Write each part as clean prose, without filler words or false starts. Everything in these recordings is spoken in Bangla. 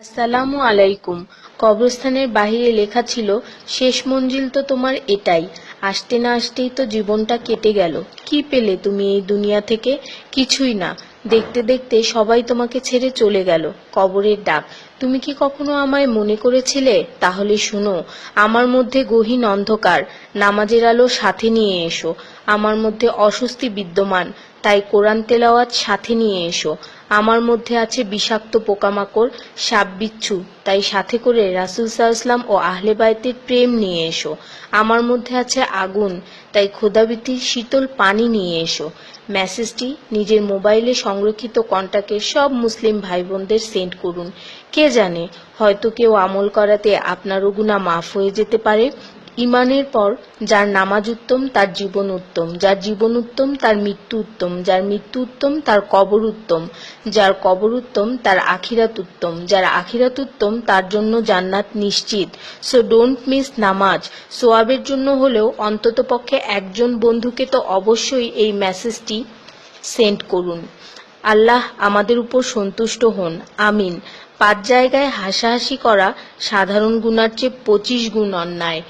আসসালামু আলাইকুম। কবরস্থানের বাহিরে লেখা ছিল, শেষ মঞ্জিল তো তোমার এটাই। আসতে না আসতেই তো জীবনটা কেটে গেল। কি পেলে তুমি এই দুনিয়া থেকে? কিছুই না। দেখতে দেখতে সবাই তোমাকে ছেড়ে চলে গেল। কবরের ডাক। তুমি কি কখনো আমায় মনে করেছিলে? তাহলে শুনো, আমার মধ্যে গহীন অন্ধকার, নামাজের আলো সাথে নিয়ে এসো। আমার মধ্যে অস্বস্তি বিদ্যমান, তাই কোরআন তেলাওয়াত সাথে নিয়ে এসো। আমার মধ্যে আছে বিষাক্ত পোকামাকড়, সাপ বিচ্ছু, তাই সাথে করে রাসূল সাল্লাল্লাহু ও আহলে বাইতের প্রেম নিয়ে এসো। আমার মধ্যে আছে আগুন, তাই খোদাভীতির শীতল পানি নিয়ে এসো। মেসেজটি নিজের মোবাইলে সংরক্ষিত কন্টাক্টে সব মুসলিম ভাই বোনদের সেন্ড করুন। কে জানে, হয়তো কেউ আমল করাতে আপনারও গুনাহ মাফ হয়ে যেতে পারে। ঈমানের পর যার নামাজ উত্তম তার জীবন উত্তম, যার জীবন উত্তম তার মৃত্যু উত্তম, যার মৃত্যু উত্তম তার কবর উত্তম, যার কবর উত্তম তার আখিরাত উত্তম, যার আখিরাত উত্তম তার জন্য জান্নাত নিশ্চিত। সো ডোন্ট মিস নামাজ। সোয়াবের জন্য হলেও অন্ততপক্ষে একজন বন্ধুকে তো অবশ্যই এই মেসেজটি সেন্ড করুন। আল্লাহ আমাদের উপর সন্তুষ্ট হন, আমিন। 5 জায়গায় হাসাহাসি করা সাধারণ গুনার চেয়ে 25 গুণ অন্যায়।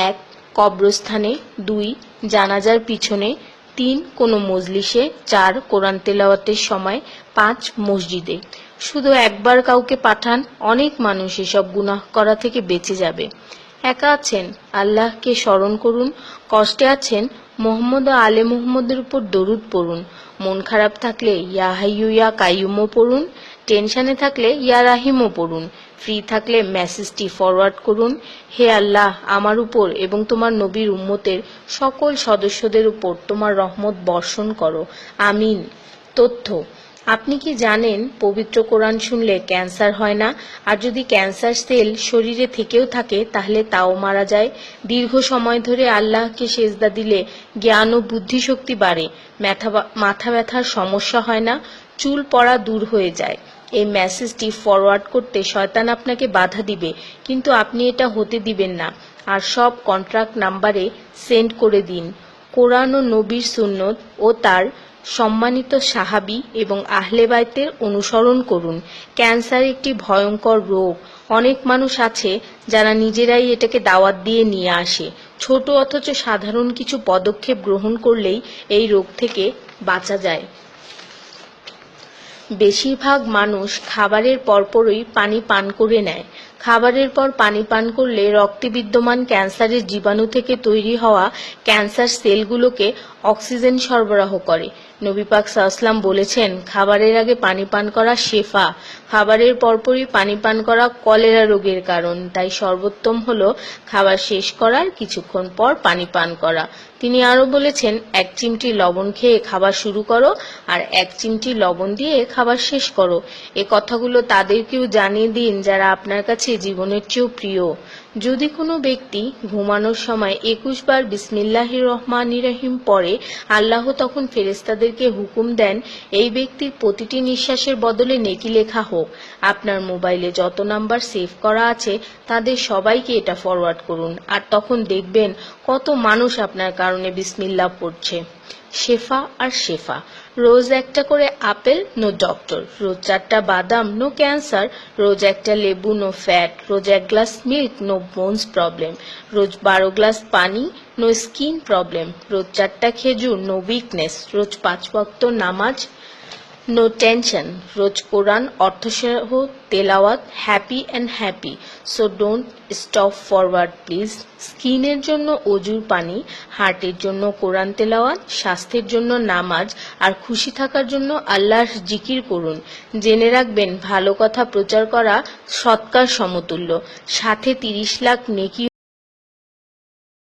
1. কবরস্থানে, 2. জানাজার পিছনে, 3. কোনো মজলিসে, 4. কোরআন তেলাওয়াতের সময়, 5. মসজিদে। শুধু একবার কাউকে পাঠান, অনেক মানুষ এসব গুনাহ করা থেকে বেঁচে যাবে। একা আছেন, আল্লাহকে স্মরণ করুন। কষ্টে আছেন, মোহাম্মদ ও আলে মুহাম্মদের উপর দরুদ পড়ুন। মন খারাপ থাকলে ইয়া হাইয়ু ইয়া কাইয়ুমও পড়ুন। টেনশনে থাকলে ইয়া রাহিমও পড়ুন। ফ্রি থাকলে মেসেজটি ফরওয়ার্ড করুন। হে আল্লাহ, আমার উপর এবং তোমার নবীর উম্মতের সকল সদস্যদের উপর তোমার রহমত বর্ষণ করো, আমিন। তথ্য: আপনি কি জানেন পবিত্র কোরআন শুনলে ক্যান্সার হয় না? আর যদি ক্যান্সার সেল শরীরে থেকেও থাকে তাহলে তাও মারা যায়। দীর্ঘ সময় ধরে আল্লাহকে সেজদা দিলে জ্ঞান ও বুদ্ধিশক্তি বাড়ে। মাথা ব্যথার সমস্যা হয় না, চুল পড়া দূর হয়ে যায়। এই মেসেজটি ফরওয়ার্ড করতে শয়তান আপনাকে বাধা দিবে, কিন্তু আপনি এটা হতে দিবেন না। আর সব কন্ট্রাক্ট নাম্বারে সেন্ড করে দিন। কোরআন ও নবীর সুন্নত ও তার সম্মানিত সাহাবী এবং আহলে বাইতের অনুসরণ করুন। ক্যান্সার একটি ভয়ঙ্কর রোগ। অনেক মানুষ আছে যারা নিজেরাই এটাকে দাওয়াত দিয়ে নিয়ে আসে। ছোট অথচ সাধারণ কিছু পদক্ষেপ গ্রহণ করলেই এই রোগ থেকে বাঁচা যায়। বেশিরভাগ মানুষ খাবারের পরপরই পানি পান করে নেয়। খাবারের পর পানি পান করলে রক্তে বিদ্যমান ক্যান্সারের জীবাণু থেকে তৈরি হওয়া ক্যান্সার সেলগুলোকে অক্সিজেন সরবরাহ করে। নবী পাক সাল্লাল্লাহু বলেছেন, খাবারের আগে পানি পান করা শেফা। খাবারের পরপরই পানি পান করা কলেরা রোগের কারণ, তাই সর্বোত্তম হলো খাবার শেষ করার কিছুক্ষণ পর পানি পান করা। তিনি আরো বলেছেন, 1 চিমটি লবণ খেয়ে খাবার শুরু করো আর 1 চিমটি লবণ দিয়ে খাবার শেষ করো। এ কথাগুলো তাদেরকেও জানিয়ে দিন যারা আপনার কাছে জীবনের চেয়েও প্রিয়। যদি কোনো ব্যক্তি ঘুমানোর সময় 21 বার বিসমিল্লাহির রহমানির রহিম পড়ে, আল্লাহ তখন ফেরেশতাদেরকে হুকুম দেন এই ব্যক্তির প্রতিটি নিঃশ্বাসের বদলে নেকি লেখা হোক। আপনার মোবাইলে যত নাম্বার সেভ করা আছে তাদের সবাইকে এটা ফরওয়ার্ড করুন, আর তখন দেখবেন কত মানুষ আপনার কারণে বিসমিল্লাহ পড়ছে। শেফা আর শেফা। রোজ একটা করে আপেল, নো ডক্টর। রোজ 4টা বাদাম, নো ক্যান্সার। রোজ একটা লেবু, নো ফ্যাট। রোজ 1 glass milk, no bones problem. রোজ 12 গ্লাস পানি, নো স্কিন প্রবলেম। রোজ 4টা খেজুর, নো উইকনেস। রোজ 5 ওয়াক্ত নামাজ, নো টেনশন। রোজ কোরআন অর্থসহ তেলাওয়াত, happy and happy. So don't stop forward please. স্কিনের জন্য অজুর পানি, হার্টের জন্য কোরআন তেলাওয়াত, স্বাস্থ্যের জন্য নামাজ, আর খুশি থাকার জন্য আল্লাহর জিকির করুন। জেনে রাখবেন, ভালো কথা প্রচার করা সৎকার সমতুল্য, সাথে 30 লাখ নেকি